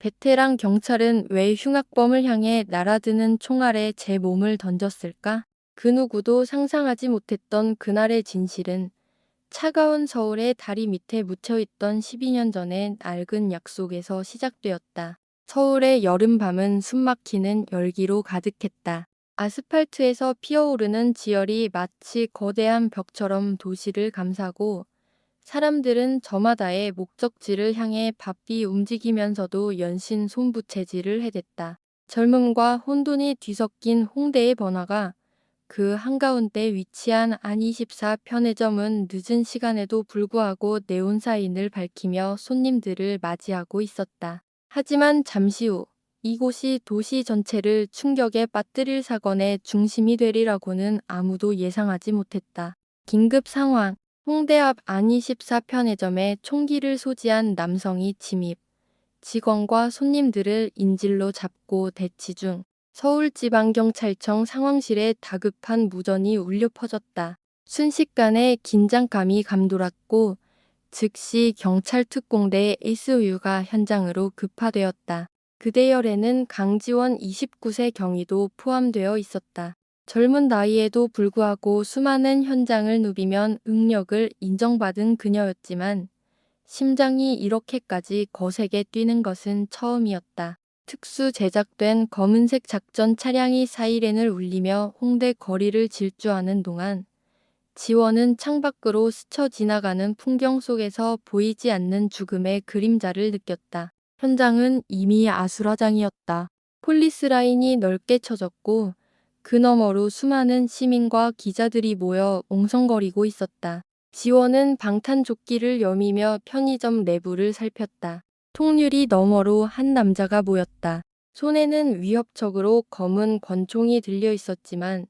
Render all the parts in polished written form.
베테랑 경찰은 왜 흉악범을 향해 날아드는 총알에 제 몸을 던졌을까? 그 누구도 상상하지 못했던 그날의 진실은 차가운 서울의 다리 밑에 묻혀있던 12년 전의 낡은 약속에서 시작되었다. 서울의 여름밤은 숨막히는 열기로 가득했다. 아스팔트에서 피어오르는 지열이 마치 거대한 벽처럼 도시를 감싸고, 사람들은 저마다의 목적지를 향해 바삐 움직이면서도 연신 손부채질을 해댔다. 젊음과 혼돈이 뒤섞인 홍대의 번화가 그 한가운데 위치한 안24 편의점은 늦은 시간에도 불구하고 네온사인을 밝히며 손님들을 맞이하고 있었다. 하지만 잠시 후 이곳이 도시 전체를 충격에 빠뜨릴 사건의 중심이 되리라고는 아무도 예상하지 못했다. 긴급 상황. 홍대 앞 안24 편의점에 총기를 소지한 남성이 침입. 직원과 손님들을 인질로 잡고 대치 중. 서울지방경찰청 상황실에 다급한 무전이 울려 퍼졌다. 순식간에 긴장감이 감돌았고 즉시 경찰 특공대 SU가 현장으로 급파되었다. 그 대열에는 강지원 29세 경위도 포함되어 있었다. 젊은 나이에도 불구하고 수많은 현장을 누비면 응력을 인정받은 그녀였지만 심장이 이렇게까지 거세게 뛰는 것은 처음이었다. 특수 제작된 검은색 작전 차량이 사이렌을 울리며 홍대 거리를 질주하는 동안 지원은 창밖으로 스쳐 지나가는 풍경 속에서 보이지 않는 죽음의 그림자를 느꼈다. 현장은 이미 아수라장이었다. 폴리스 라인이 넓게 쳐졌고 그 너머로 수많은 시민과 기자들이 모여 옹성거리고 있었다. 지원은 방탄조끼를 여미며 편의점 내부를 살폈다. 통유리 너머로 한 남자가 보였다. 손에는 위협적으로 검은 권총이 들려 있었지만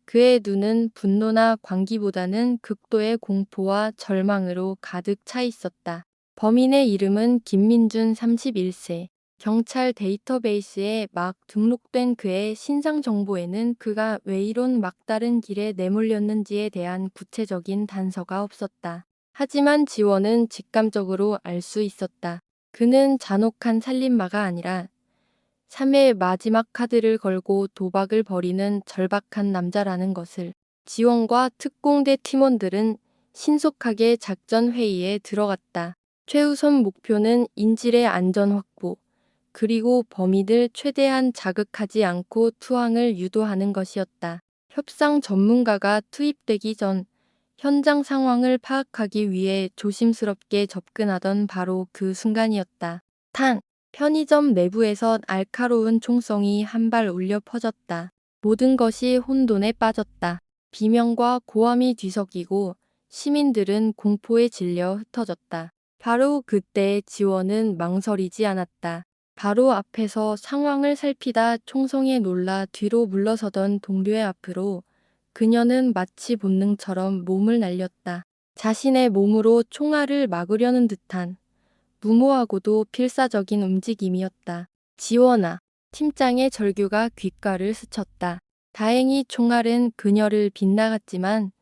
그의 눈은 분노나 광기보다는 극도의 공포와 절망으로 가득 차 있었다. 범인의 이름은 김민준 31세. 경찰 데이터베이스에 막 등록된 그의 신상 정보에는 그가 왜 이런 막다른 길에 내몰렸는지에 대한 구체적인 단서가 없었다. 하지만 지원은 직감적으로 알 수 있었다. 그는 잔혹한 살인마가 아니라 삶의 마지막 카드를 걸고 도박을 벌이는 절박한 남자라는 것을. 지원과 특공대 팀원들은 신속하게 작전 회의에 들어갔다. 최우선 목표는 인질의 안전 확보, 그리고 범인을 최대한 자극하지 않고 투항을 유도하는 것이었다. 협상 전문가가 투입되기 전 현장 상황을 파악하기 위해 조심스럽게 접근하던 바로 그 순간이었다. 탕! 편의점 내부에서 날카로운 총성이 한 발 울려 퍼졌다. 모든 것이 혼돈에 빠졌다. 비명과 고함이 뒤섞이고 시민들은 공포에 질려 흩어졌다. 바로 그때 지원은 망설이지 않았다. 바로 앞에서 상황을 살피다 총성에 놀라 뒤로 물러서던 동료의 앞으로 그녀는 마치 본능처럼 몸을 날렸다. 자신의 몸으로 총알을 막으려는 듯한 무모하고도 필사적인 움직임이었다. 지원아. 팀장의 절규가 귓가를 스쳤다. 다행히 총알은 그녀를 빗나갔지만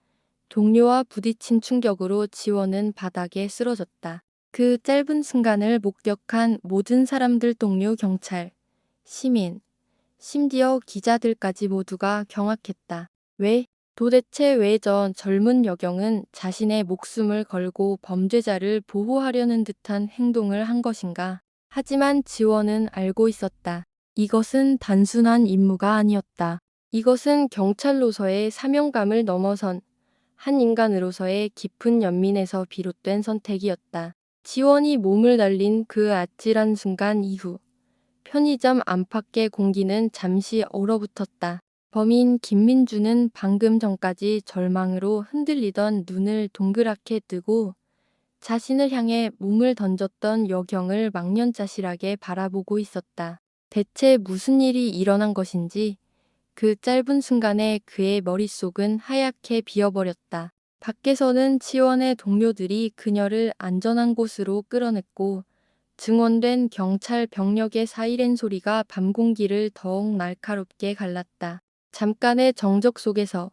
동료와 부딪힌 충격으로 지원은 바닥에 쓰러졌다. 그 짧은 순간을 목격한 모든 사람들, 동료, 경찰, 시민, 심지어 기자들까지 모두가 경악했다. 왜? 도대체 왜 저 젊은 여경은 자신의 목숨을 걸고 범죄자를 보호하려는 듯한 행동을 한 것인가? 하지만 지원은 알고 있었다. 이것은 단순한 임무가 아니었다. 이것은 경찰로서의 사명감을 넘어선 한 인간으로서의 깊은 연민에서 비롯된 선택이었다. 지원이 몸을 날린 그 아찔한 순간 이후 편의점 안팎의 공기는 잠시 얼어붙었다. 범인 김민주는 방금 전까지 절망으로 흔들리던 눈을 동그랗게 뜨고 자신을 향해 몸을 던졌던 여경을 망연자실하게 바라보고 있었다. 대체 무슨 일이 일어난 것인지 그 짧은 순간에 그의 머릿속은 하얗게 비어버렸다. 밖에서는 지원의 동료들이 그녀를 안전한 곳으로 끌어냈고 증원된 경찰 병력의 사이렌 소리가 밤 공기를 더욱 날카롭게 갈랐다. 잠깐의 정적 속에서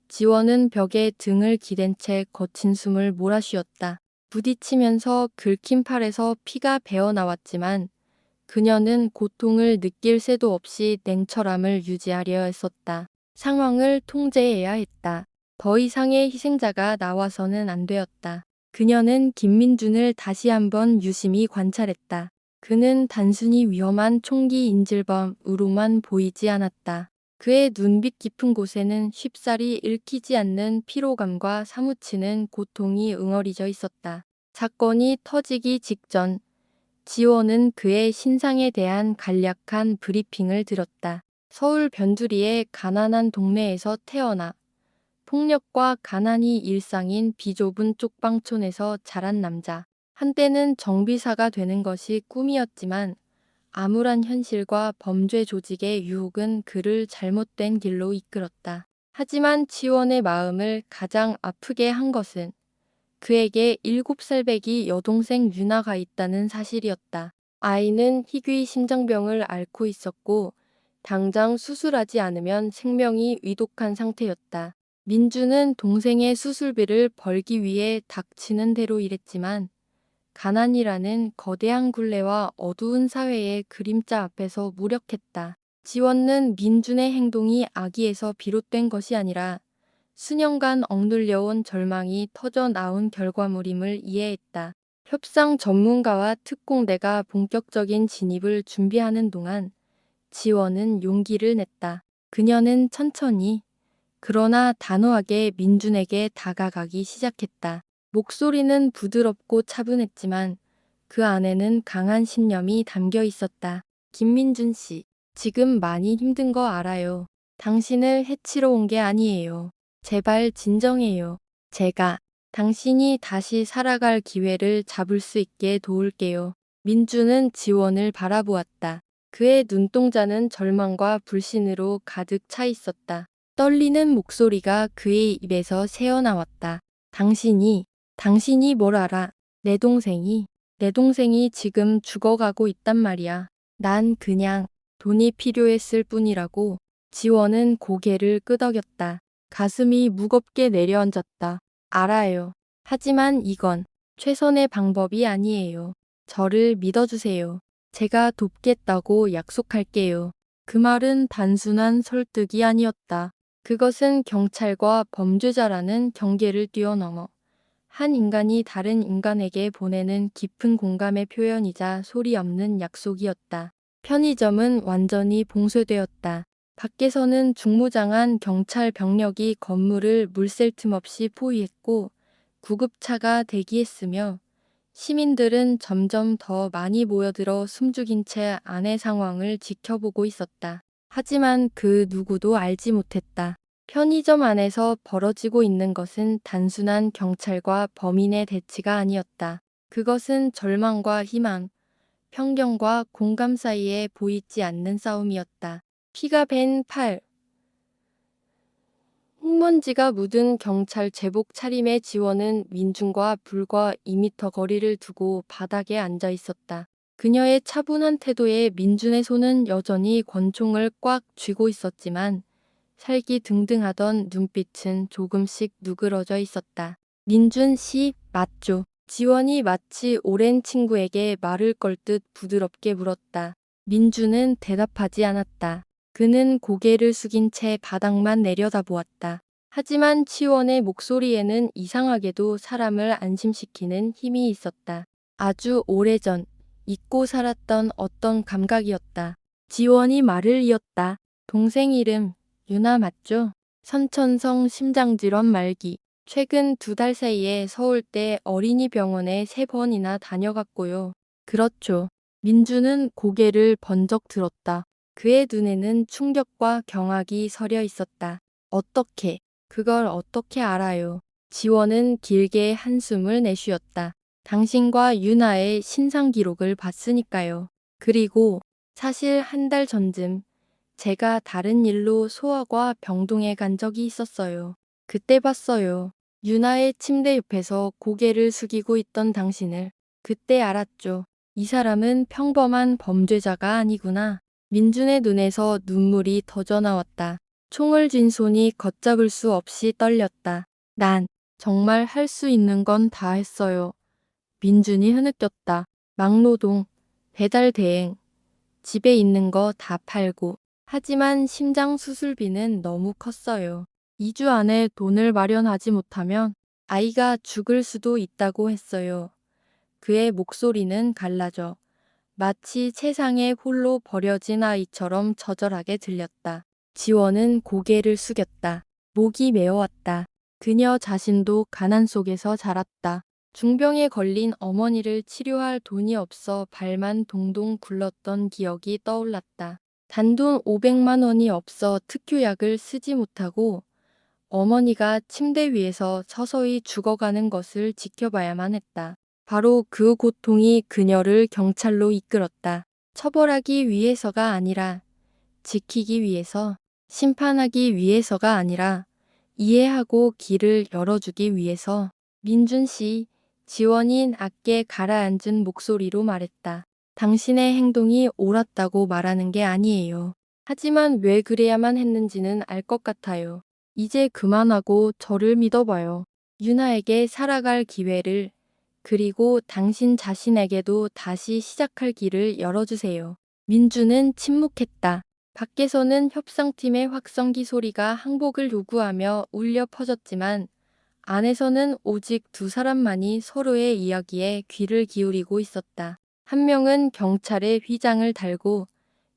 지원은 벽에 등을 기댄 채 거친 숨을 몰아쉬었다. 부딪히면서 긁힌 팔에서 피가 배어 나왔지만 그녀는 고통을 느낄 새도 없이 냉철함을 유지하려 했었다. 상황을 통제해야 했다. 더 이상의 희생자가 나와서는 안 되었다. 그녀는 김민준을 다시 한번 유심히 관찰했다. 그는 단순히 위험한 총기 인질범으로만 보이지 않았다. 그의 눈빛 깊은 곳에는 쉽사리 읽히지 않는 피로감과 사무치는 고통이 응어리져 있었다. 사건이 터지기 직전 지원은 그의 신상에 대한 간략한 브리핑을 들었다. 서울 변두리의 가난한 동네에서 태어나 폭력과 가난이 일상인 비좁은 쪽방촌에서 자란 남자. 한때는 정비사가 되는 것이 꿈이었지만 암울한 현실과 범죄 조직의 유혹은 그를 잘못된 길로 이끌었다. 하지만 지원의 마음을 가장 아프게 한 것은 그에게 7살배기 여동생 유나가 있다는 사실이었다. 아이는 희귀 심장병을 앓고 있었고 당장 수술하지 않으면 생명이 위독한 상태였다. 민주는 동생의 수술비를 벌기 위해 닥치는 대로 일했지만 가난이라는 거대한 굴레와 어두운 사회의 그림자 앞에서 무력했다. 지원은 민준의 행동이 악의에서 비롯된 것이 아니라 수년간 억눌려온 절망이 터져 나온 결과물임을 이해했다. 협상 전문가와 특공대가 본격적인 진입을 준비하는 동안 지원은 용기를 냈다. 그녀는 천천히 그러나 단호하게 민준에게 다가가기 시작했다. 목소리는 부드럽고 차분했지만 그 안에는 강한 신념이 담겨 있었다. 김민준 씨, 지금 많이 힘든 거 알아요. 당신을 해치러 온 게 아니에요. 제발 진정해요. 제가 당신이 다시 살아갈 기회를 잡을 수 있게 도울게요. 민주는 지원을 바라보았다. 그의 눈동자는 절망과 불신으로 가득 차 있었다. 떨리는 목소리가 그의 입에서 새어나왔다. 당신이 뭘 알아? 내 동생이 지금 죽어가고 있단 말이야. 난 그냥 돈이 필요했을 뿐이라고. 지원은 고개를 끄덕였다. 가슴이 무겁게 내려앉았다. 알아요. 하지만 이건 최선의 방법이 아니에요. 저를 믿어주세요. 제가 돕겠다고 약속할게요. 그 말은 단순한 설득이 아니었다. 그것은 경찰과 범죄자라는 경계를 뛰어넘어 한 인간이 다른 인간에게 보내는 깊은 공감의 표현이자 소리 없는 약속이었다. 편의점은 완전히 봉쇄되었다. 밖에서는 중무장한 경찰 병력이 건물을 물샐 틈 없이 포위했고 구급차가 대기했으며 시민들은 점점 더 많이 모여들어 숨죽인 채 안의 상황을 지켜보고 있었다. 하지만 그 누구도 알지 못했다. 편의점 안에서 벌어지고 있는 것은 단순한 경찰과 범인의 대치가 아니었다. 그것은 절망과 희망, 편견과 공감 사이에 보이지 않는 싸움이었다. 피가 밴 팔, 흙먼지가 묻은 경찰 제복 차림의 지원은 민준과 불과 2미터 거리를 두고 바닥에 앉아 있었다. 그녀의 차분한 태도에 민준의 손은 여전히 권총을 꽉 쥐고 있었지만 살기 등등하던 눈빛은 조금씩 누그러져 있었다. 민준 씨, 맞죠? 지원이 마치 오랜 친구에게 말을 걸 듯 부드럽게 물었다. 민준은 대답하지 않았다. 그는 고개를 숙인 채 바닥만 내려다보았다. 하지만 치원의 목소리에는 이상하게도 사람을 안심시키는 힘이 있었다. 아주 오래전 잊고 살았던 어떤 감각이었다. 지원이 말을 이었다. 동생 이름 유나 맞죠? 선천성 심장질환 말기. 최근 2달 사이에 서울대 어린이병원에 3번이나 다녀갔고요. 그렇죠. 민주는 고개를 번쩍 들었다. 그의 눈에는 충격과 경악이 서려 있었다. 그걸 어떻게 알아요? 지원은 길게 한숨을 내쉬었다. 당신과 유나의 신상 기록을 봤으니까요. 그리고 사실 1달 전쯤 제가 다른 일로 소아과 병동에 간 적이 있었어요. 그때 봤어요. 유나의 침대 옆에서 고개를 숙이고 있던 당신을. 그때 알았죠. 이 사람은 평범한 범죄자가 아니구나. 민준의 눈에서 눈물이 터져 나왔다. 총을 쥔 손이 걷잡을 수 없이 떨렸다. 난 정말 할 수 있는 건 다 했어요. 민준이 흐느꼈다. 막노동, 배달 대행, 집에 있는 거 다 팔고. 하지만 심장 수술비는 너무 컸어요. 2주 안에 돈을 마련하지 못하면 아이가 죽을 수도 있다고 했어요. 그의 목소리는 갈라져 마치 세상에 홀로 버려진 아이처럼 처절하게 들렸다. 지원은 고개를 숙였다. 목이 메어왔다. 그녀 자신도 가난 속에서 자랐다. 중병에 걸린 어머니를 치료할 돈이 없어 발만 동동 굴렀던 기억이 떠올랐다. 단돈 500만 원이 없어 특효약을 쓰지 못하고 어머니가 침대 위에서 서서히 죽어가는 것을 지켜봐야만 했다. 바로 그 고통이 그녀를 경찰로 이끌었다. 처벌하기 위해서가 아니라 지키기 위해서, 심판하기 위해서가 아니라 이해하고 길을 열어주기 위해서. 민준 씨, 지원이 낮게 가라앉은 목소리로 말했다. 당신의 행동이 옳았다고 말하는 게 아니에요. 하지만 왜 그래야만 했는지는 알 것 같아요. 이제 그만하고 저를 믿어봐요. 유나에게 살아갈 기회를, 그리고 당신 자신에게도 다시 시작할 길을 열어주세요. 민주는 침묵했다. 밖에서는 협상팀의 확성기 소리가 항복을 요구하며 울려 퍼졌지만 안에서는 오직 두 사람만이 서로의 이야기에 귀를 기울이고 있었다. 한 명은 경찰의 휘장을 달고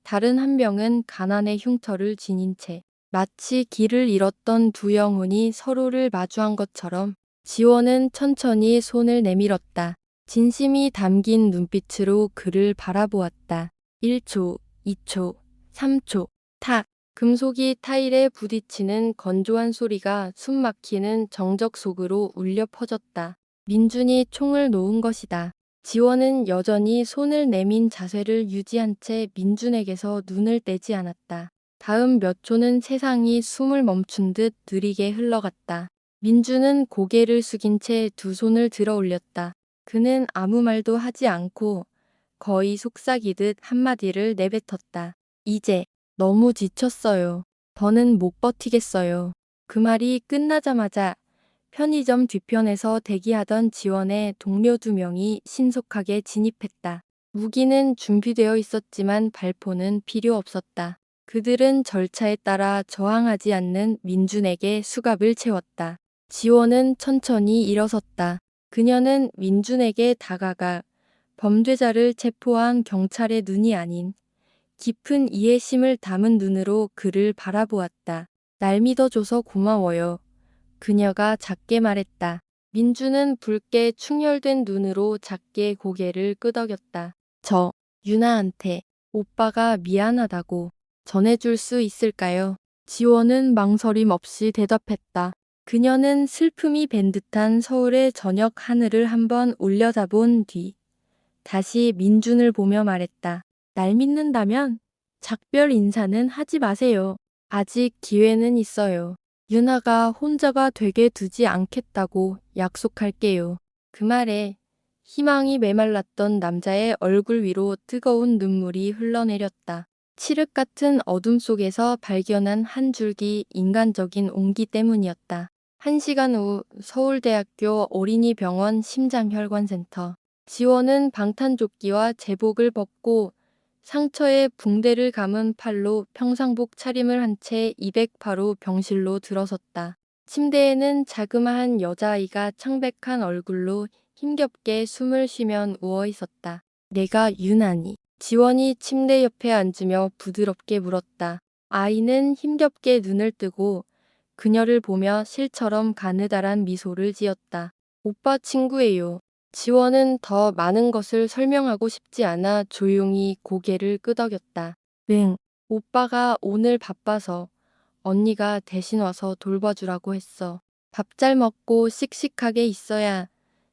다른 한 명은 가난의 흉터를 지닌 채 마치 길을 잃었던 두 영혼이 서로를 마주한 것처럼. 지원은 천천히 손을 내밀었다. 진심이 담긴 눈빛으로 그를 바라보았다. 1초, 2초, 3초, 탁. 금속이 타일에 부딪히는 건조한 소리가 숨 막히는 정적 속으로 울려 퍼졌다. 민준이 총을 놓은 것이다. 지원은 여전히 손을 내민 자세를 유지한 채 민준에게서 눈을 떼지 않았다. 다음 몇 초는 세상이 숨을 멈춘 듯 느리게 흘러갔다. 민준은 고개를 숙인 채 두 손을 들어 올렸다. 그는 아무 말도 하지 않고 거의 속삭이듯 한마디를 내뱉었다. 이제 너무 지쳤어요. 더는 못 버티겠어요. 그 말이 끝나자마자 편의점 뒤편에서 대기하던 지원의 동료 두 명이 신속하게 진입했다. 무기는 준비되어 있었지만 발포는 필요 없었다. 그들은 절차에 따라 저항하지 않는 민준에게 수갑을 채웠다. 지원은 천천히 일어섰다. 그녀는 민준에게 다가가 범죄자를 체포한 경찰의 눈이 아닌 깊은 이해심을 담은 눈으로 그를 바라보았다. 날 믿어줘서 고마워요. 그녀가 작게 말했다. 민주는 붉게 충혈된 눈으로 작게 고개를 끄덕였다. 저 유나한테 오빠가 미안하다고 전해줄 수 있을까요? 지원은 망설임 없이 대답했다. 그녀는 슬픔이 밴 듯한 서울의 저녁 하늘을 한번 올려다본 뒤 다시 민준을 보며 말했다. 날 믿는다면 작별 인사는 하지 마세요. 아직 기회는 있어요. 유나가 혼자가 되게 두지 않겠다고 약속할게요. 그 말에 희망이 메말랐던 남자의 얼굴 위로 뜨거운 눈물이 흘러내렸다. 칠흑 같은 어둠 속에서 발견한 한 줄기 인간적인 온기 때문이었다. 1시간 후 서울대학교 어린이병원 심장혈관센터. 지원은 방탄조끼와 제복을 벗고 상처에 붕대를 감은 팔로 평상복 차림을 한 채 208호 병실로 들어섰다. 침대에는 자그마한 여자아이가 창백한 얼굴로 힘겹게 숨을 쉬며 누워 있었다. 내가 유난히. 지원이 침대 옆에 앉으며 부드럽게 물었다. 아이는 힘겹게 눈을 뜨고 그녀를 보며 실처럼 가느다란 미소를 지었다. 오빠 친구예요. 지원은 더 많은 것을 설명하고 싶지 않아 조용히 고개를 끄덕였다. 응, 오빠가 오늘 바빠서 언니가 대신 와서 돌봐주라고 했어. 밥 잘 먹고 씩씩하게 있어야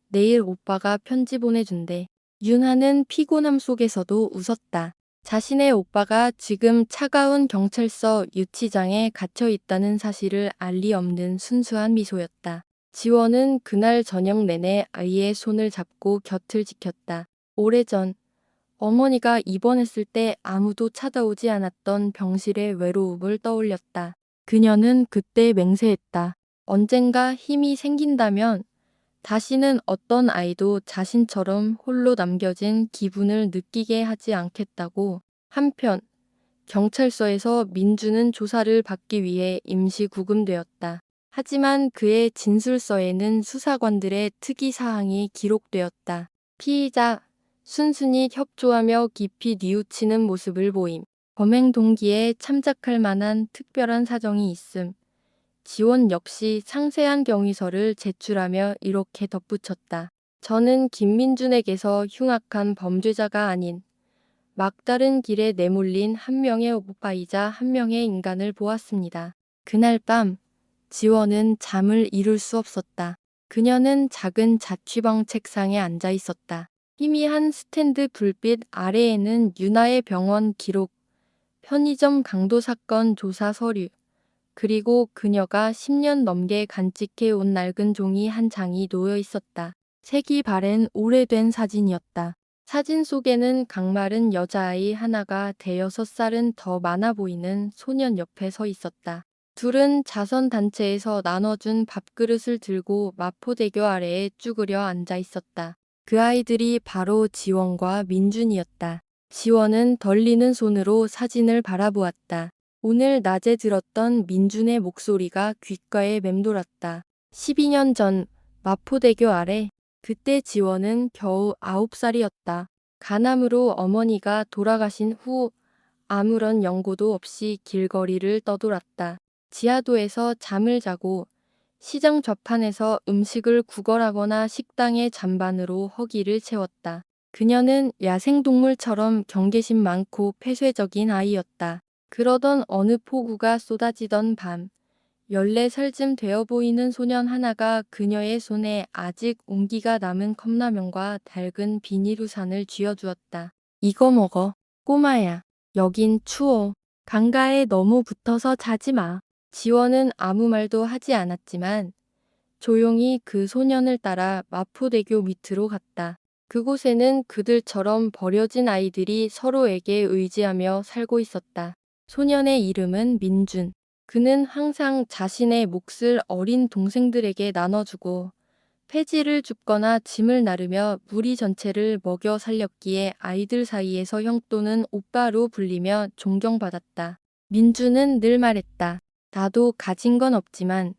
내일 오빠가 편지 보내준대. 윤하는 피곤함 속에서도 웃었다. 자신의 오빠가 지금 차가운 경찰서 유치장에 갇혀 있다는 사실을 알 리 없는 순수한 미소였다. 지원은 그날 저녁 내내 아이의 손을 잡고 곁을 지켰다. 오래전 어머니가 입원했을 때 아무도 찾아오지 않았던 병실의 외로움을 떠올렸다. 그녀는 그때 맹세했다. 언젠가 힘이 생긴다면 다시는 어떤 아이도 자신처럼 홀로 남겨진 기분을 느끼게 하지 않겠다고. 한편 경찰서에서 민주는 조사를 받기 위해 임시 구금되었다. 하지만 그의 진술서에는 수사관들의 특이 사항이 기록되었다. 피의자 순순히 협조하며 깊이 뉘우치는 모습을 보임. 범행 동기에 참작할 만한 특별한 사정이 있음. 지원 역시 상세한 경위서를 제출하며 이렇게 덧붙였다. 저는 김민준에게서 흉악한 범죄자가 아닌 막다른 길에 내몰린 한 명의 오빠이자 한 명의 인간을 보았습니다. 그날 밤 지원은 잠을 이룰 수 없었다. 그녀는 작은 자취방 책상에 앉아 있었다. 희미한 스탠드 불빛 아래에는 윤아의 병원 기록, 편의점 강도 사건 조사 서류, 그리고 그녀가 10년 넘게 간직해 온 낡은 종이 한 장이 놓여 있었다. 색이 바랜 오래된 사진이었다. 사진 속에는 강마른 여자아이 하나가 대여섯 살은 더 많아 보이는 소년 옆에 서 있었다. 둘은 자선단체에서 나눠준 밥그릇을 들고 마포대교 아래에 쭈그려 앉아 있었다. 그 아이들이 바로 지원과 민준이었다. 지원은 떨리는 손으로 사진을 바라보았다. 오늘 낮에 들었던 민준의 목소리가 귓가에 맴돌았다. 12년 전 마포대교 아래 그때 지원은 겨우 9살이었다. 간암으로 어머니가 돌아가신 후 아무런 연고도 없이 길거리를 떠돌았다. 지하도에서 잠을 자고 시장 좌판에서 음식을 구걸하거나 식당의 잔반으로 허기를 채웠다. 그녀는 야생동물처럼 경계심 많고 폐쇄적인 아이였다. 그러던 어느 폭우가 쏟아지던 밤, 14살쯤 되어 보이는 소년 하나가 그녀의 손에 아직 온기가 남은 컵라면과 낡은 비닐우산을 쥐어주었다. 이거 먹어. 꼬마야. 여긴 추워. 강가에 너무 붙어서 자지 마. 지원은 아무 말도 하지 않았지만 조용히 그 소년을 따라 마포대교 밑으로 갔다. 그곳에는 그들처럼 버려진 아이들이 서로에게 의지하며 살고 있었다. 소년의 이름은 민준. 그는 항상 자신의 몫을 어린 동생들에게 나눠주고 폐지를 줍거나 짐을 나르며 무리 전체를 먹여 살렸기에 아이들 사이에서 형 또는 오빠로 불리며 존경받았다. 민준은 늘 말했다. 나도 가진 건 없지만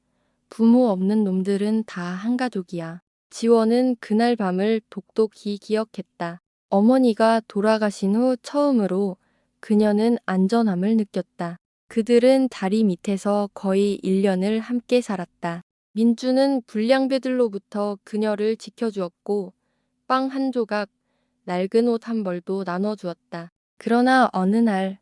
부모 없는 놈들은 다 한 가족이야. 지원은 그날 밤을 독독히 기억했다. 어머니가 돌아가신 후 처음으로 그녀는 안전함을 느꼈다. 그들은 다리 밑에서 거의 1년을 함께 살았다. 민주는 불량배들로부터 그녀를 지켜주었고 빵 한 조각, 낡은 옷 한 벌도 나눠주었다. 그러나 어느 날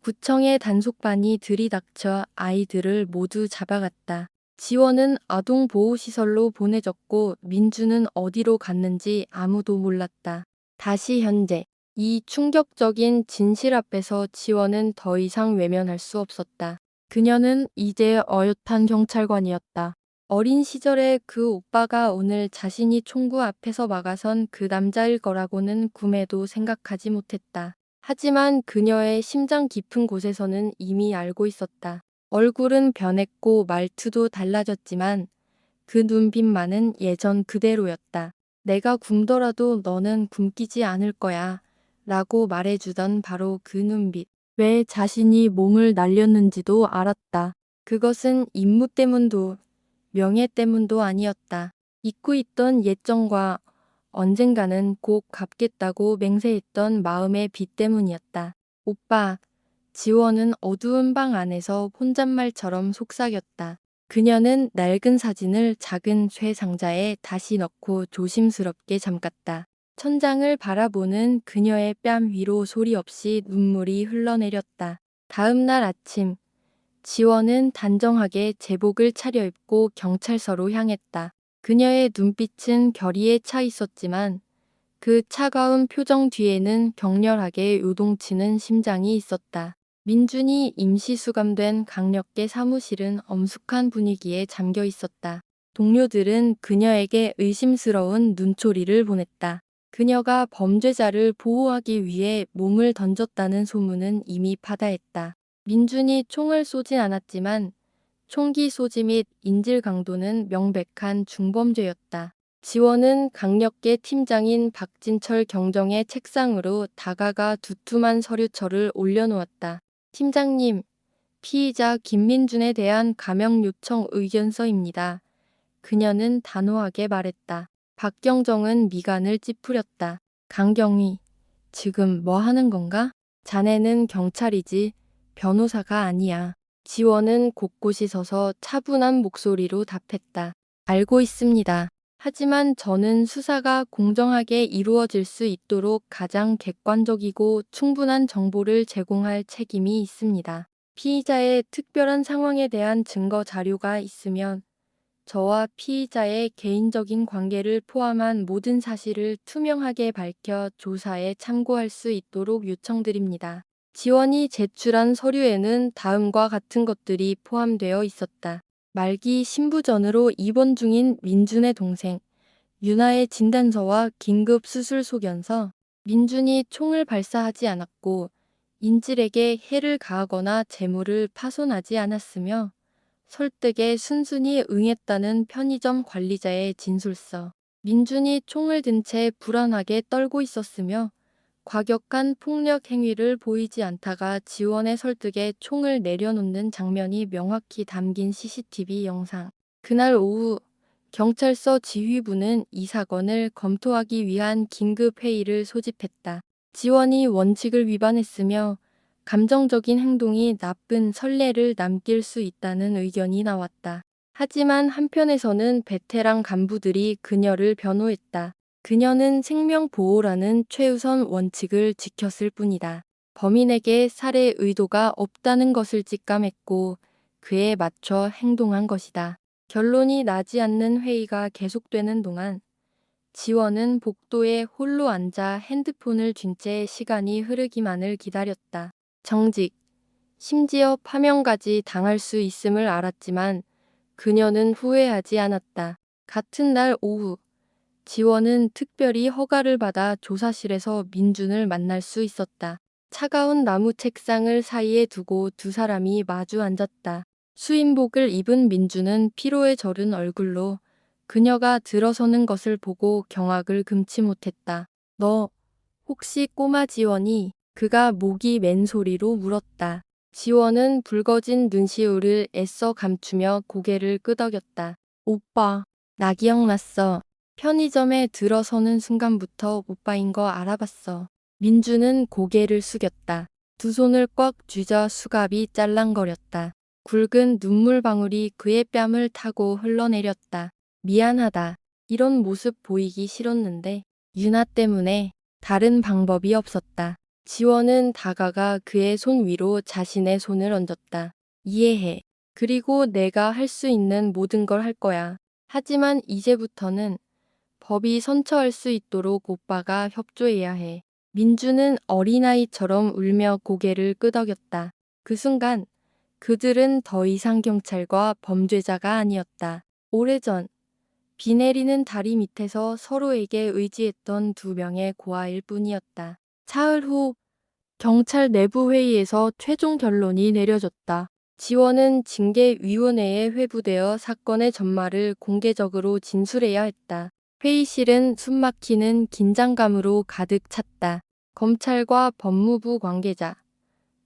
구청의 단속반이 들이닥쳐 아이들을 모두 잡아갔다. 지원은 아동보호시설로 보내졌고 민주는 어디로 갔는지 아무도 몰랐다. 다시 현재. 이 충격적인 진실 앞에서 지원은 더 이상 외면할 수 없었다. 그녀는 이제 어엿한 경찰관이었다. 어린 시절에 그 오빠가 오늘 자신이 총구 앞에서 막아선 그 남자일 거라고는 꿈에도 생각하지 못했다. 하지만 그녀의 심장 깊은 곳에서는 이미 알고 있었다. 얼굴은 변했고 말투도 달라졌지만 그 눈빛만은 예전 그대로였다. 내가 굶더라도 너는 굶기지 않을 거야. 라고 말해주던 바로 그 눈빛. 왜 자신이 몸을 날렸는지도 알았다. 그것은 임무 때문도 명예 때문도 아니었다. 잊고 있던 옛정과 언젠가는 꼭 갚겠다고 맹세했던 마음의 빚 때문이었다. 오빠, 지원은 어두운 방 안에서 혼잣말처럼 속삭였다. 그녀는 낡은 사진을 작은 쇠 상자에 다시 넣고 조심스럽게 잠갔다. 천장을 바라보는 그녀의 뺨 위로 소리 없이 눈물이 흘러내렸다. 다음 날 아침, 지원은 단정하게 제복을 차려입고 경찰서로 향했다. 그녀의 눈빛은 결의에 차 있었지만 그 차가운 표정 뒤에는 격렬하게 요동치는 심장이 있었다. 민준이 임시 수감된 강력계 사무실은 엄숙한 분위기에 잠겨 있었다. 동료들은 그녀에게 의심스러운 눈초리를 보냈다. 그녀가 범죄자를 보호하기 위해 몸을 던졌다는 소문은 이미 파다했다. 민준이 총을 쏘진 않았지만 총기 소지 및 인질 강도는 명백한 중범죄였다. 지원은 강력계 팀장인 박진철 경정의 책상으로 다가가 두툼한 서류철을 올려놓았다. 팀장님, 피의자 김민준에 대한 감형 요청 의견서입니다. 그녀는 단호하게 말했다. 박경정은 미간을 찌푸렸다. 강경희, 지금 뭐 하는 건가? 자네는 경찰이지 변호사가 아니야. 지원은 곳곳이 서서 차분한 목소리로 답했다. 알고 있습니다. 하지만 저는 수사가 공정하게 이루어질 수 있도록 가장 객관적이고 충분한 정보를 제공할 책임이 있습니다. 피의자의 특별한 상황에 대한 증거 자료가 있으면 저와 피의자의 개인적인 관계를 포함한 모든 사실을 투명하게 밝혀 조사에 참고할 수 있도록 요청드립니다. 지원이 제출한 서류에는 다음과 같은 것들이 포함되어 있었다. 말기 신부전으로 입원 중인 민준의 동생 유나의 진단서와 긴급 수술 소견서. 민준이 총을 발사하지 않았고 인질에게 해를 가하거나 재물을 파손하지 않았으며 설득에 순순히 응했다는 편의점 관리자의 진술서. 민준이 총을 든 채 불안하게 떨고 있었으며 과격한 폭력 행위를 보이지 않다가 지원의 설득에 총을 내려놓는 장면이 명확히 담긴 CCTV 영상. 그날 오후 경찰서 지휘부는 이 사건을 검토하기 위한 긴급 회의를 소집했다. 지원이 원칙을 위반했으며 감정적인 행동이 나쁜 선례를 남길 수 있다는 의견이 나왔다. 하지만 한편에서는 베테랑 간부들이 그녀를 변호했다. 그녀는 생명보호라는 최우선 원칙을 지켰을 뿐이다. 범인에게 살해 의도가 없다는 것을 직감했고 그에 맞춰 행동한 것이다. 결론이 나지 않는 회의가 계속되는 동안 지원은 복도에 홀로 앉아 핸드폰을 쥔 채 시간이 흐르기만을 기다렸다. 정직, 심지어 파면까지 당할 수 있음을 알았지만 그녀는 후회하지 않았다. 같은 날 오후, 지원은 특별히 허가를 받아 조사실에서 민준을 만날 수 있었다. 차가운 나무 책상을 사이에 두고 두 사람이 마주 앉았다. 수인복을 입은 민준은 피로에 절은 얼굴로 그녀가 들어서는 것을 보고 경악을 금치 못했다. 너 혹시 꼬마 지원이? 그가 목이 맨 소리로 물었다. 지원은 붉어진 눈시울을 애써 감추며 고개를 끄덕였다. 오빠, 나 기억났어. 편의점에 들어서는 순간부터 오빠인 거 알아봤어. 민주는 고개를 숙였다. 두 손을 꽉 쥐자 수갑이 짤랑거렸다. 굵은 눈물방울이 그의 뺨을 타고 흘러내렸다. 미안하다. 이런 모습 보이기 싫었는데 유나 때문에. 다른 방법이 없었다. 지원은 다가가 그의 손 위로 자신의 손을 얹었다. 이해해. 그리고 내가 할 수 있는 모든 걸 할 거야. 하지만 이제부터는 법이 선처할 수 있도록 오빠가 협조해야 해. 민주는 어린아이처럼 울며 고개를 끄덕였다. 그 순간 그들은 더 이상 경찰과 범죄자가 아니었다. 오래전 비 내리는 다리 밑에서 서로에게 의지했던 두 명의 고아일 뿐이었다. 사흘 후 경찰 내부 회의에서 최종 결론이 내려졌다. 지원은 징계위원회에 회부되어 사건의 전말을 공개적으로 진술해야 했다. 회의실은 숨막히는 긴장감으로 가득 찼다. 검찰과 법무부 관계자,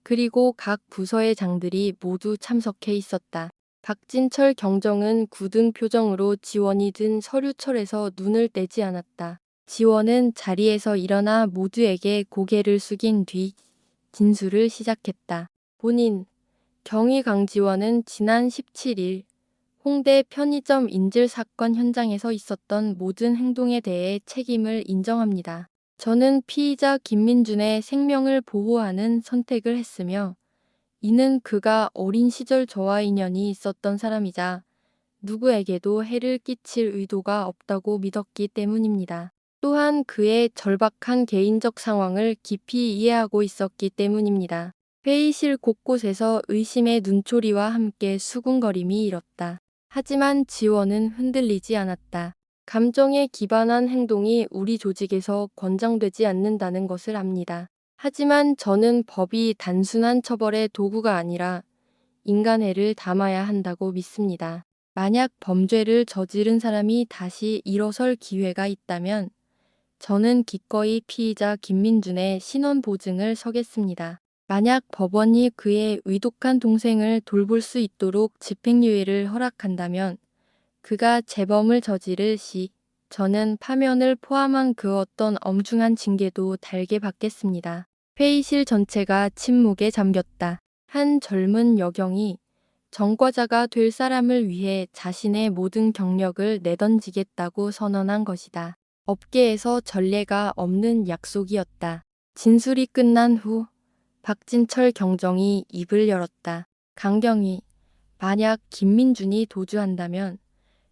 그리고 각 부서의 장들이 모두 참석해 있었다. 박진철 경정은 굳은 표정으로 지원이 든 서류철에서 눈을 떼지 않았다. 지원은 자리에서 일어나 모두에게 고개를 숙인 뒤 진술을 시작했다. 본인, 경위 강지원은 지난 17일 홍대 편의점 인질 사건 현장에서 있었던 모든 행동에 대해 책임을 인정합니다. 저는 피의자 김민준의 생명을 보호하는 선택을 했으며 이는 그가 어린 시절 저와 인연이 있었던 사람이자 누구에게도 해를 끼칠 의도가 없다고 믿었기 때문입니다. 또한 그의 절박한 개인적 상황을 깊이 이해하고 있었기 때문입니다. 회의실 곳곳에서 의심의 눈초리와 함께 수군거림이 일었다. 하지만 지원은 흔들리지 않았다. 감정에 기반한 행동이 우리 조직에서 권장되지 않는다는 것을 압니다. 하지만 저는 법이 단순한 처벌의 도구가 아니라 인간애를 담아야 한다고 믿습니다. 만약 범죄를 저지른 사람이 다시 일어설 기회가 있다면 저는 기꺼이 피의자 김민준의 신원 보증을 서겠습니다. 만약 법원이 그의 위독한 동생을 돌볼 수 있도록 집행유예를 허락한다면 그가 재범을 저지를 시 저는 파면을 포함한 그 어떤 엄중한 징계도 달게 받겠습니다. 회의실 전체가 침묵에 잠겼다. 한 젊은 여경이 전과자가 될 사람을 위해 자신의 모든 경력을 내던지겠다고 선언한 것이다. 업계에서 전례가 없는 약속이었다. 진술이 끝난 후 박진철 경정이 입을 열었다. 강경희, 만약 김민준이 도주한다면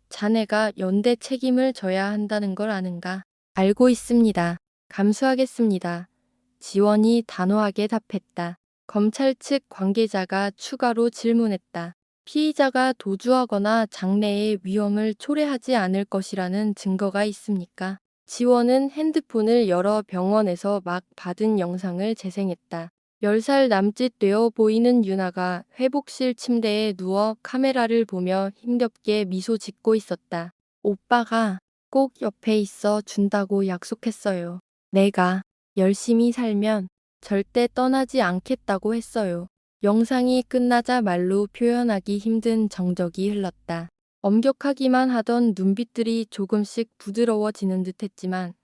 자네가 연대 책임을 져야 한다는 걸 아는가? 알고 있습니다. 감수하겠습니다. 지원이 단호하게 답했다. 검찰 측 관계자가 추가로 질문했다. 피의자가 도주하거나 장래의 위험을 초래하지 않을 것이라는 증거가 있습니까? 지원은 핸드폰을 열어 병원에서 막 받은 영상을 재생했다. 10살 남짓 되어 보이는 유나가 회복실 침대에 누워 카메라를 보며 힘겹게 미소 짓고 있었다. 오빠가 꼭 옆에 있어 준다고 약속했어요. 내가 열심히 살면 절대 떠나지 않겠다고 했어요. 영상이 끝나자 말로 표현하기 힘든 정적이 흘렀다. 엄격하기만 하던 눈빛들이 조금씩 부드러워지는 듯했지만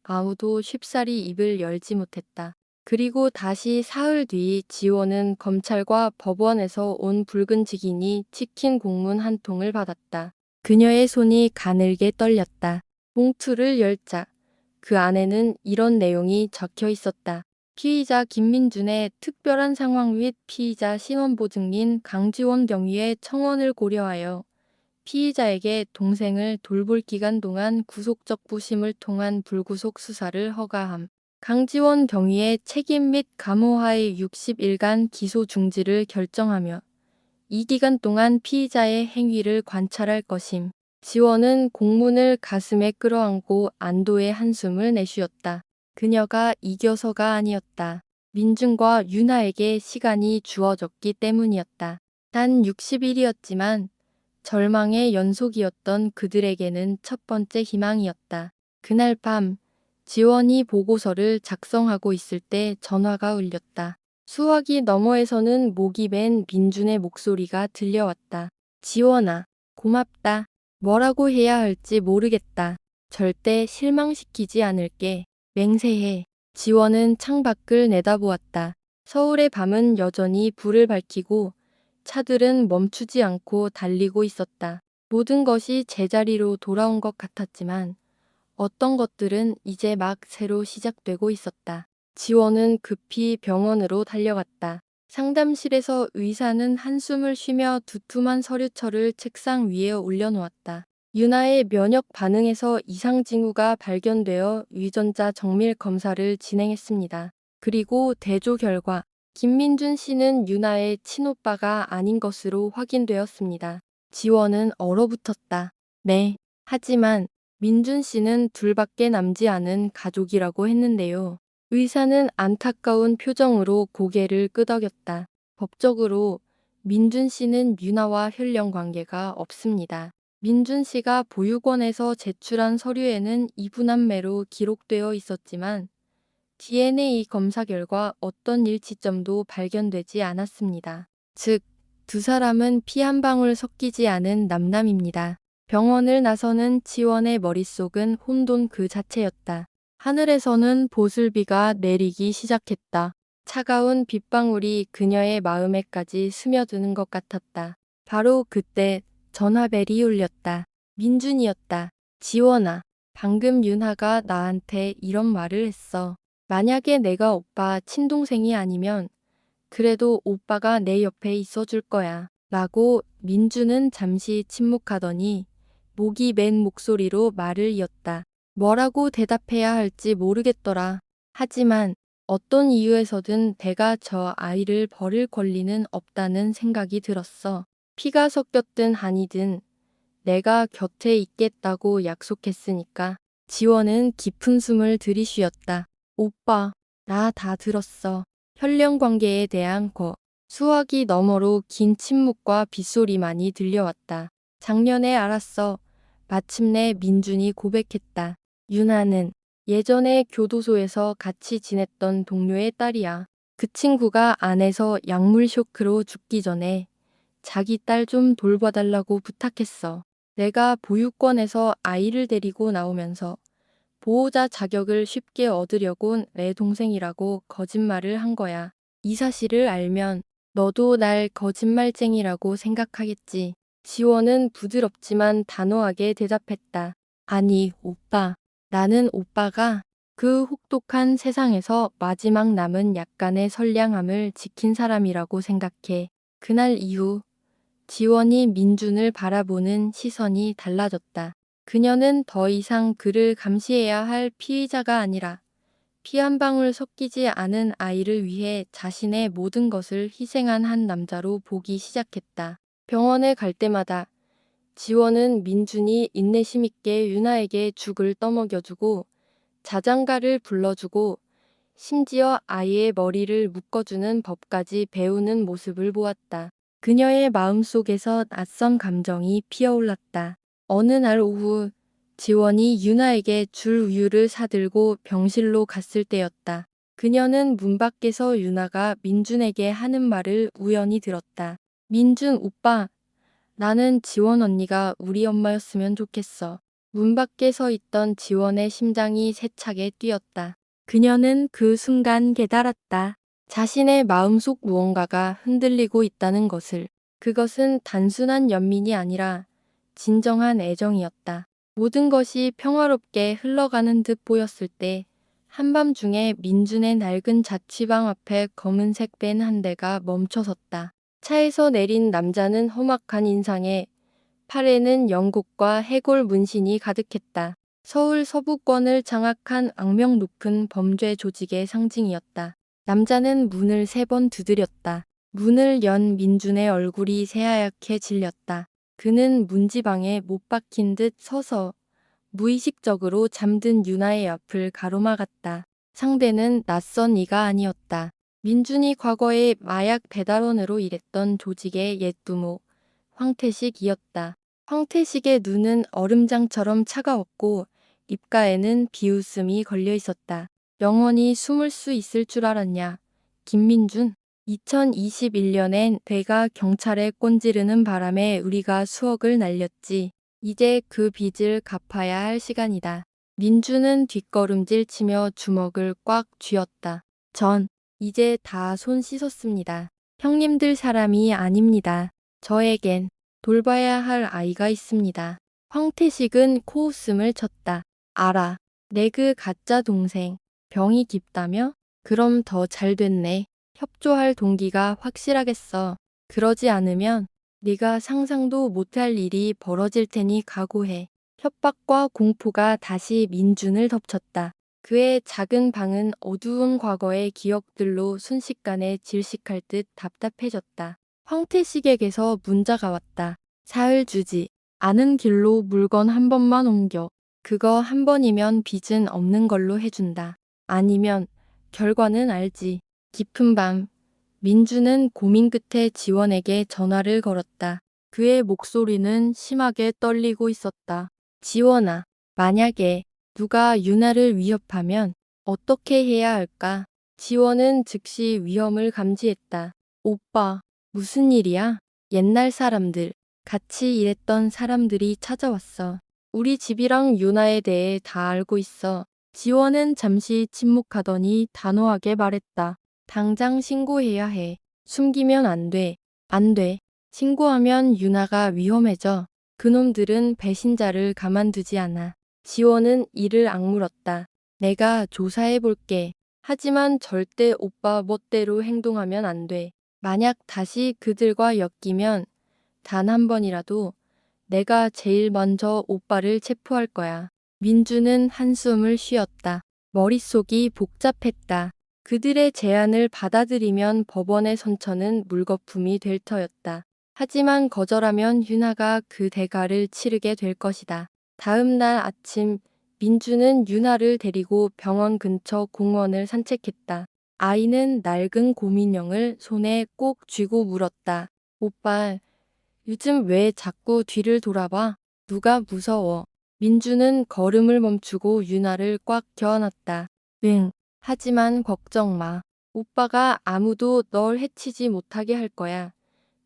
아무도 쉽사리 입을 열지 못했다. 그리고 다시 사흘 뒤 지원은 검찰과 법원에서 온 붉은 직인이 치킨 공문 한 통을 받았다. 그녀의 손이 가늘게 떨렸다. 봉투를 열자 그 안에는 이런 내용이 적혀 있었다. 피의자 김민준의 특별한 상황 및 피의자 신원보증인 강지원 경위의 청원을 고려하여 피의자에게 동생을 돌볼 기간 동안 구속적 부심을 통한 불구속 수사를 허가함. 강지원 경위의 책임 및 감호하에 60일간 기소 중지를 결정하며 이 기간 동안 피의자의 행위를 관찰할 것임. 지원은 공문을 가슴에 끌어안고 안도의 한숨을 내쉬었다. 그녀가 이겨서가 아니었다. 민준과 윤하에게 시간이 주어졌기 때문이었다. 단 60일이었지만 절망의 연속이었던 그들에게는 첫 번째 희망이었다. 그날 밤 지원이 보고서를 작성하고 있을 때 전화가 울렸다. 수화기 너머에서는 목이 밴 민준의 목소리가 들려왔다. 지원아, 고맙다. 뭐라고 해야 할지 모르겠다. 절대 실망시키지 않을게. 맹세해. 지원은 창밖을 내다보았다. 서울의 밤은 여전히 불을 밝히고 차들은 멈추지 않고 달리고 있었다. 모든 것이 제자리로 돌아온 것 같았지만 어떤 것들은 이제 막 새로 시작되고 있었다. 지원은 급히 병원으로 달려갔다. 상담실에서 의사는 한숨을 쉬며 두툼한 서류철을 책상 위에 올려놓았다. 유나의 면역 반응에서 이상 징후가 발견되어 유전자 정밀 검사를 진행했습니다. 그리고 대조 결과 김민준 씨는 유나의 친오빠가 아닌 것으로 확인되었습니다. 지원은 얼어붙었다. 네. 하지만 민준 씨는 둘밖에 남지 않은 가족이라고 했는데요. 의사는 안타까운 표정으로 고개를 끄덕였다. 법적으로 민준 씨는 유나와 혈연 관계가 없습니다. 민준 씨가 보육원에서 제출한 서류에는 이분한매로 기록되어 있었지만 DNA 검사 결과 어떤 일치점도 발견되지 않았습니다. 즉, 두 사람은 피 한 방울 섞이지 않은 남남입니다. 병원을 나서는 지원의 머릿속은 혼돈 그 자체였다. 하늘에서는 보슬비가 내리기 시작했다. 차가운 빗방울이 그녀의 마음에까지 스며드는 것 같았다. 바로 그때 전화벨이 울렸다. 민준이었다. 지원아, 방금 윤하가 나한테 이런 말을 했어. 만약에 내가 오빠 친동생이 아니면 그래도 오빠가 내 옆에 있어줄 거야. 라고 민준은 잠시 침묵하더니 목이 맨 목소리로 말을 이었다. 뭐라고 대답해야 할지 모르겠더라. 하지만 어떤 이유에서든 내가 저 아이를 버릴 권리는 없다는 생각이 들었어. 피가 섞였든 아니든 내가 곁에 있겠다고 약속했으니까. 지원은 깊은 숨을 들이쉬었다. 오빠, 나 다 들었어. 혈연 관계에 대한 수화기 너머로 긴 침묵과 빗소리만이 들려왔다. 작년에 알았어. 마침내 민준이 고백했다. 유나는 예전에 교도소에서 같이 지냈던 동료의 딸이야. 그 친구가 안에서 약물 쇼크로 죽기 전에 자기 딸 좀 돌봐달라고 부탁했어. 내가 보육원에서 아이를 데리고 나오면서 보호자 자격을 쉽게 얻으려고 내 동생이라고 거짓말을 한 거야. 이 사실을 알면 너도 날 거짓말쟁이라고 생각하겠지. 지원은 부드럽지만 단호하게 대답했다. 아니, 오빠. 나는 오빠가 그 혹독한 세상에서 마지막 남은 약간의 선량함을 지킨 사람이라고 생각해. 그날 이후 지원이 민준을 바라보는 시선이 달라졌다. 그녀는 더 이상 그를 감시해야 할 피의자가 아니라 피 한 방울 섞이지 않은 아이를 위해 자신의 모든 것을 희생한 한 남자로 보기 시작했다. 병원에 갈 때마다 지원은 민준이 인내심 있게 유나에게 죽을 떠먹여주고 자장가를 불러주고 심지어 아이의 머리를 묶어주는 법까지 배우는 모습을 보았다. 그녀의 마음속에서 낯선 감정이 피어올랐다. 어느 날 오후 지원이 유나에게 줄 우유를 사들고 병실로 갔을 때였다. 그녀는 문 밖에서 유나가 민준에게 하는 말을 우연히 들었다. 민준 오빠, 나는 지원 언니가 우리 엄마였으면 좋겠어. 문 밖에 서 있던 지원의 심장이 세차게 뛰었다. 그녀는 그 순간 깨달았다. 자신의 마음속 무언가가 흔들리고 있다는 것을. 그것은 단순한 연민이 아니라 진정한 애정이었다. 모든 것이 평화롭게 흘러가는 듯 보였을 때 한밤중에 민준의 낡은 자취방 앞에 검은색 밴 한 대가 멈춰섰다. 차에서 내린 남자는 험악한 인상에 팔에는 영국과 해골 문신이 가득했다. 서울 서부권을 장악한 악명 높은 범죄 조직의 상징이었다. 남자는 문을 3번 두드렸다. 문을 연 민준의 얼굴이 새하얗게 질렸다. 그는 문지방에 못 박힌 듯 서서 무의식적으로 잠든 유나의 앞을 가로막았다. 상대는 낯선 이가 아니었다. 민준이 과거에 마약 배달원으로 일했던 조직의 옛 두목, 황태식이었다. 황태식의 눈은 얼음장처럼 차가웠고 입가에는 비웃음이 걸려 있었다. 영원히 숨을 수 있을 줄 알았냐? 김민준. 2021년엔 내가 경찰에 꼰지르는 바람에 우리가 수억을 날렸지. 이제 그 빚을 갚아야 할 시간이다. 민준은 뒷걸음질 치며 주먹을 꽉 쥐었다. 전 이제 다 손 씻었습니다. 형님들 사람이 아닙니다. 저에겐 돌봐야 할 아이가 있습니다. 황태식은 코웃음을 쳤다. 알아. 내 그 가짜 동생. 병이 깊다며? 그럼 더 잘 됐네. 협조할 동기가 확실하겠어. 그러지 않으면 네가 상상도 못할 일이 벌어질 테니 각오해. 협박과 공포가 다시 민준을 덮쳤다. 그의 작은 방은 어두운 과거의 기억들로 순식간에 질식할 듯 답답해졌다. 황태식에게서 문자가 왔다. 사흘 주지. 아는 길로 물건 한 번만 옮겨. 그거 한 번이면 빚은 없는 걸로 해준다. 아니면 결과는 알지. 깊은 밤, 민주는 고민 끝에 지원에게 전화를 걸었다. 그의 목소리는 심하게 떨리고 있었다. 지원아, 만약에 누가 유나를 위협하면 어떻게 해야 할까? 지원은 즉시 위험을 감지했다. 오빠, 무슨 일이야? 옛날 사람들, 같이 일했던 사람들이 찾아왔어. 우리 집이랑 유나에 대해 다 알고 있어. 지원은 잠시 침묵하더니 단호하게 말했다. 당장 신고해야 해. 숨기면 안 돼. 안 돼. 신고하면 유나가 위험해져. 그놈들은 배신자를 가만두지 않아. 지원은 이를 악물었다. 내가 조사해 볼게. 하지만 절대 오빠 멋대로 행동하면 안 돼. 만약 다시 그들과 엮이면 단 한 번이라도 내가 제일 먼저 오빠를 체포할 거야. 민주는 한숨을 쉬었다. 머릿속이 복잡했다. 그들의 제안을 받아들이면 법원의 선처는 물거품이 될 터였다. 하지만 거절하면 유나가 그 대가를 치르게 될 것이다. 다음 날 아침 민주는 유나를 데리고 병원 근처 공원을 산책했다. 아이는 낡은 곰인형을 손에 꼭 쥐고 물었다. 오빠, 요즘 왜 자꾸 뒤를 돌아봐? 누가 무서워? 민주는 걸음을 멈추고 유나를 꽉 껴안았다. 응. 하지만 걱정 마. 오빠가 아무도 널 해치지 못하게 할 거야.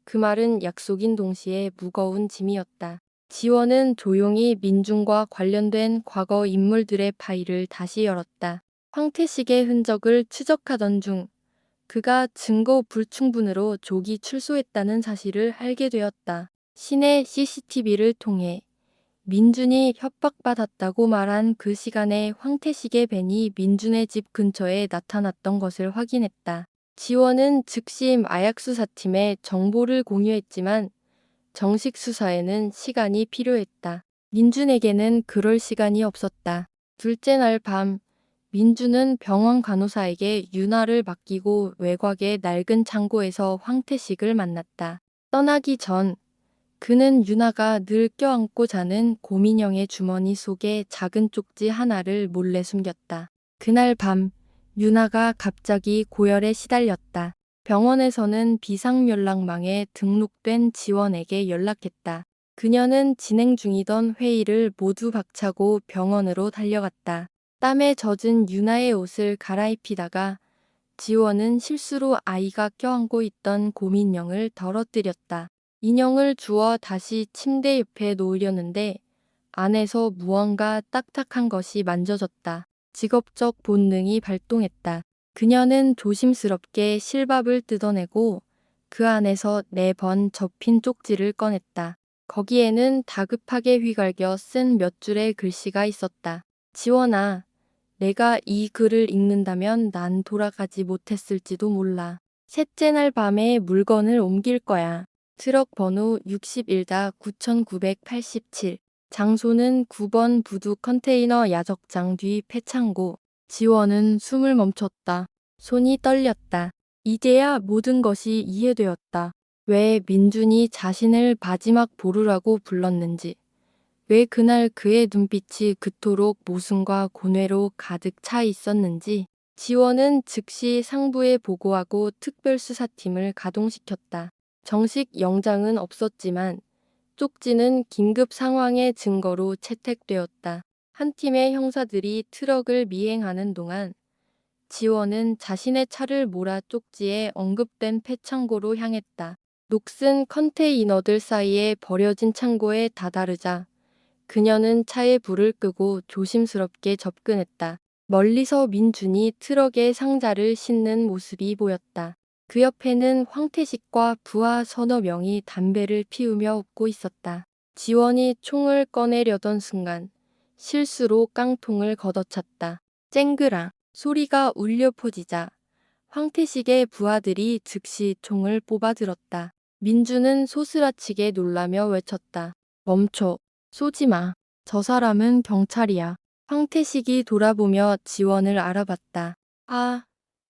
그 말은 약속인 동시에 무거운 짐이었다. 지원은 조용히 민중과 관련된 과거 인물들의 파일을 다시 열었다. 황태식의 흔적을 추적하던 중 그가 증거 불충분으로 조기 출소했다는 사실을 알게 되었다. 시내 CCTV를 통해 민준이 협박받았다고 말한 그 시간에 황태식의 밴이 민준의 집 근처에 나타났던 것을 확인했다. 지원은 즉시 마약수사팀에 정보를 공유했지만 정식 수사에는 시간이 필요했다. 민준에게는 그럴 시간이 없었다. 둘째 날 밤, 민준은 병원 간호사에게 유나를 맡기고 외곽의 낡은 창고에서 황태식을 만났다. 떠나기 전 그는 유나가 늘 껴안고 자는 고민형의 주머니 속에 작은 쪽지 하나를 몰래 숨겼다. 그날 밤 유나가 갑자기 고열에 시달렸다. 병원에서는 비상연락망에 등록된 지원에게 연락했다. 그녀는 진행 중이던 회의를 모두 박차고 병원으로 달려갔다. 땀에 젖은 유나의 옷을 갈아입히다가 지원은 실수로 아이가 껴안고 있던 고민형을 덜어뜨렸다. 인형을 주워 다시 침대 옆에 놓으려는데 안에서 무언가 딱딱한 것이 만져졌다. 직업적 본능이 발동했다. 그녀는 조심스럽게 실밥을 뜯어내고 그 안에서 4번 접힌 쪽지를 꺼냈다. 거기에는 다급하게 휘갈겨 쓴 몇 줄의 글씨가 있었다. 지원아, 내가 이 글을 읽는다면 난 돌아가지 못했을지도 몰라. 셋째 날 밤에 물건을 옮길 거야. 트럭 번호 61-9987. 장소는 9번 부두 컨테이너 야적장 뒤 폐창고. 지원은 숨을 멈췄다. 손이 떨렸다. 이제야 모든 것이 이해되었다. 왜 민준이 자신을 마지막 보루라고 불렀는지. 왜 그날 그의 눈빛이 그토록 모순과 고뇌로 가득 차 있었는지. 지원은 즉시 상부에 보고하고 특별수사팀을 가동시켰다. 정식 영장은 없었지만 쪽지는 긴급 상황의 증거로 채택되었다. 한 팀의 형사들이 트럭을 미행하는 동안 지원은 자신의 차를 몰아 쪽지에 언급된 폐창고로 향했다. 녹슨 컨테이너들 사이에 버려진 창고에 다다르자 그녀는 차에 불을 끄고 조심스럽게 접근했다. 멀리서 민준이 트럭에 상자를 싣는 모습이 보였다. 그 옆에는 황태식과 부하 서너 명이 담배를 피우며 웃고 있었다. 지원이 총을 꺼내려던 순간 실수로 깡통을 걷어찼다. 쨍그랑 소리가 울려 퍼지자 황태식의 부하들이 즉시 총을 뽑아들었다. 민준은 소스라치게 놀라며 외쳤다. 멈춰. 쏘지 마. 저 사람은 경찰이야. 황태식이 돌아보며 지원을 알아봤다. 아,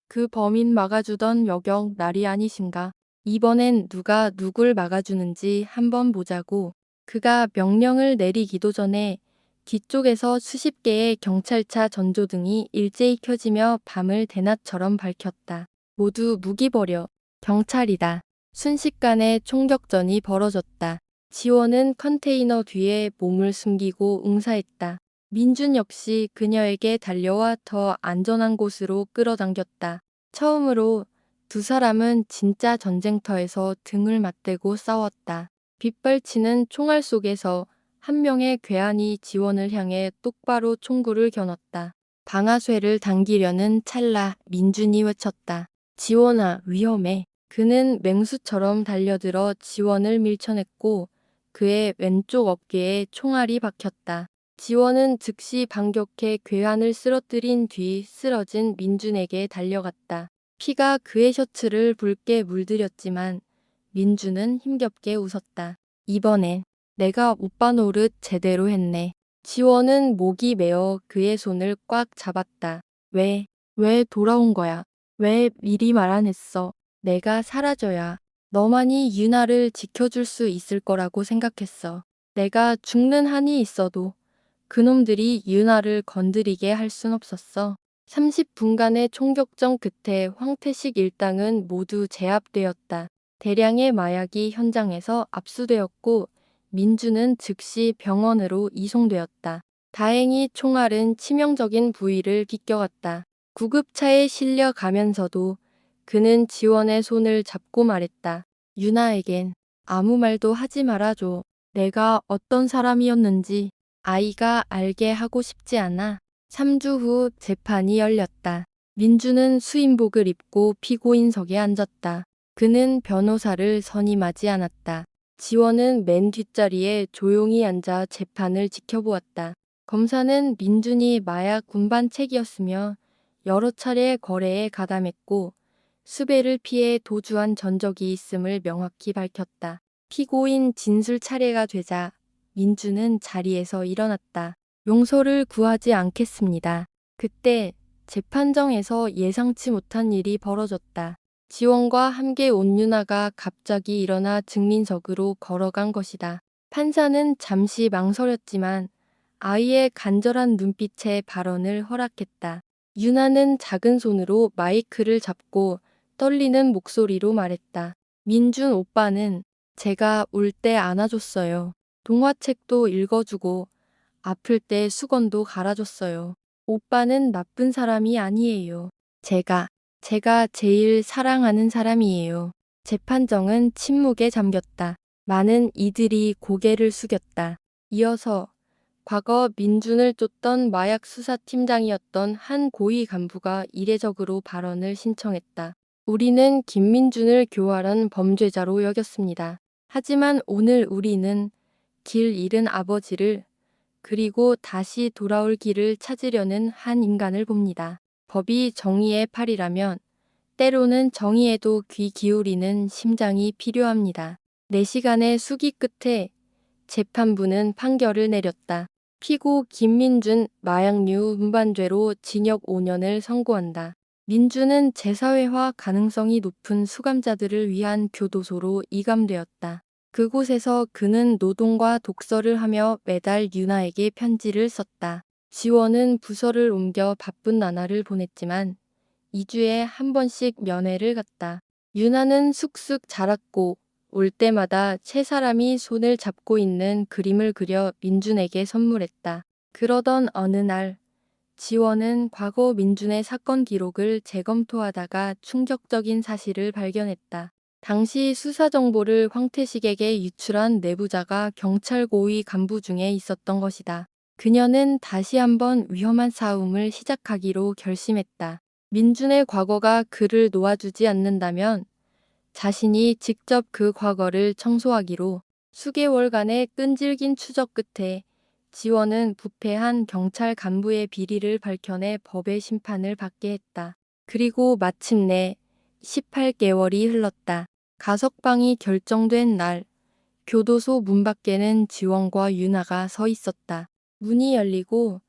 그 범인 막아주던 여경 날이 아니신가. 이번엔 누가 누굴 막아주는지 한번 보자고. 그가 명령을 내리기도 전에 뒤쪽에서 수십 개의 경찰차 전조등이 일제히 켜지며 밤을 대낮처럼 밝혔다. 모두 무기 버려. 경찰이다. 순식간에 총격전이 벌어졌다. 지원은 컨테이너 뒤에 몸을 숨기고 응사했다. 민준 역시 그녀에게 달려와 더 안전한 곳으로 끌어당겼다. 처음으로 두 사람은 진짜 전쟁터에서 등을 맞대고 싸웠다. 빗발치는 총알 속에서 한 명의 괴한이 지원을 향해 똑바로 총구를 겨눴다. 방아쇠를 당기려는 찰나 민준이 외쳤다. 지원아, 위험해. 그는 맹수처럼 달려들어 지원을 밀쳐냈고 그의 왼쪽 어깨에 총알이 박혔다. 지원은 즉시 반격해 괴한을 쓰러뜨린 뒤 쓰러진 민준에게 달려갔다. 피가 그의 셔츠를 붉게 물들였지만 민준은 힘겹게 웃었다. 이번엔 내가 오빠 노릇 제대로 했네. 지원은 목이 메어 그의 손을 꽉 잡았다. 왜 돌아온 거야? 왜 미리 말 안 했어? 내가 사라져야 너만이 유나를 지켜줄 수 있을 거라고 생각했어. 내가 죽는 한이 있어도 그놈들이 유나를 건드리게 할 순 없었어. 30분간의 총격전 끝에 황태식 일당은 모두 제압되었다. 대량의 마약이 현장에서 압수되었고 민주는 즉시 병원으로 이송되었다. 다행히 총알은 치명적인 부위를 비껴갔다. 구급차에 실려 가면서도 그는 지원의 손을 잡고 말했다. 유나에겐 아무 말도 하지 말아줘. 내가 어떤 사람이었는지 아이가 알게 하고 싶지 않아. 3주 후 재판이 열렸다. 민주는 수임복을 입고 피고인석에 앉았다. 그는 변호사를 선임하지 않았다. 지원은 맨 뒷자리에 조용히 앉아 재판을 지켜보았다. 검사는 민준이 마약 운반책이었으며 여러 차례 거래에 가담했고 수배를 피해 도주한 전적이 있음을 명확히 밝혔다. 피고인 진술 차례가 되자 민주는 자리에서 일어났다. 용서를 구하지 않겠습니다. 그때 재판정에서 예상치 못한 일이 벌어졌다. 지원과 함께 온 유나가 갑자기 일어나 증민석으로 걸어간 것이다. 판사는 잠시 망설였지만 아이의 간절한 눈빛에 발언을 허락했다. 유나는 작은 손으로 마이크를 잡고 떨리는 목소리로 말했다. 민준 오빠는 제가 울 때 안아줬어요. 동화책도 읽어주고 아플 때 수건도 갈아줬어요. 오빠는 나쁜 사람이 아니에요. 제가 제일 사랑하는 사람이에요. 재판정은 침묵에 잠겼다. 많은 이들이 고개를 숙였다. 이어서 과거 민준을 쫓던 마약 수사팀장이었던 한 고위 간부가 이례적으로 발언을 신청했다. 우리는 김민준을 교활한 범죄자로 여겼습니다. 하지만 오늘 우리는 길 잃은 아버지를 그리고 다시 돌아올 길을 찾으려는 한 인간을 봅니다. 법이 정의의 팔이라면 때로는 정의에도 귀 기울이는 심장이 필요합니다. 4시간의 수기 끝에 재판부는 판결을 내렸다. 피고 김민준 마약류 운반죄로 징역 5년을 선고한다. 민준은 재사회화 가능성이 높은 수감자들을 위한 교도소로 이감되었다. 그곳에서 그는 노동과 독서를 하며 매달 유나에게 편지를 썼다. 지원은 부서를 옮겨 바쁜 나날을 보냈지만 2주에 한 번씩 면회를 갔다. 유나는 쑥쑥 자랐고 올 때마다 세 사람이 손을 잡고 있는 그림을 그려 민준에게 선물했다. 그러던 어느 날 지원은 과거 민준의 사건 기록을 재검토하다가 충격적인 사실을 발견했다. 당시 수사 정보를 황태식에게 유출한 내부자가 경찰 고위 간부 중에 있었던 것이다. 그녀는 다시 한번 위험한 싸움을 시작하기로 결심했다. 민준의 과거가 그를 놓아주지 않는다면 자신이 직접 그 과거를 청소하기로 수개월간의 끈질긴 추적 끝에 지원은 부패한 경찰 간부의 비리를 밝혀내 법의 심판을 받게 했다. 그리고 마침내 18개월이 흘렀다. 가석방이 결정된 날, 교도소 문 밖에는 지원과 유나가 서 있었다. 문이 열리고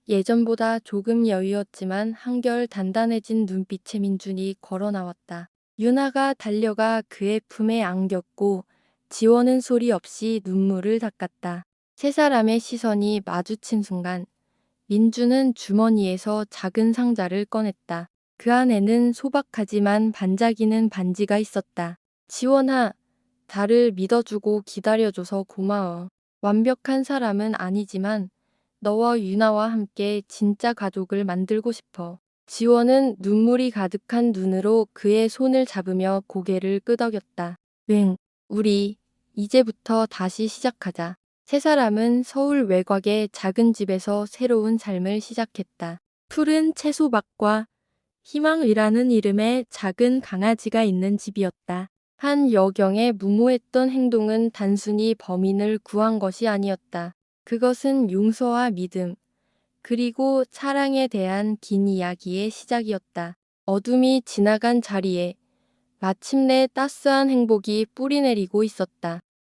예전보다 조금 여유였지만 한결 단단해진 눈빛의 민준이 걸어 나왔다. 유나가 달려가 그의 품에 안겼고 지원은 소리 없이 눈물을 닦았다. 세 사람의 시선이 마주친 순간 민준은 주머니에서 작은 상자를 꺼냈다. 그 안에는 소박하지만 반짝이는 반지가 있었다. 지원아, 나를 믿어주고 기다려줘서 고마워. 완벽한 사람은 아니지만 너와 유나와 함께 진짜 가족을 만들고 싶어. 지원은 눈물이 가득한 눈으로 그의 손을 잡으며 고개를 끄덕였다. 응, 우리 이제부터 다시 시작하자. 세 사람은 서울 외곽의 작은 집에서 새로운 삶을 시작했다. 푸른 채소밭과 희망이라는 이름의 작은 강아지가 있는 집이었다. 한 여경의 무모했던 행동은 단순히 범인을 구한 것이 아니었다. 그것은 용서와 믿음, 그리고 사랑에 대한 긴 이야기의 시작이었다. 어둠이 지나간 자리에 마침내 따스한 행복이 뿌리내리고 있었다.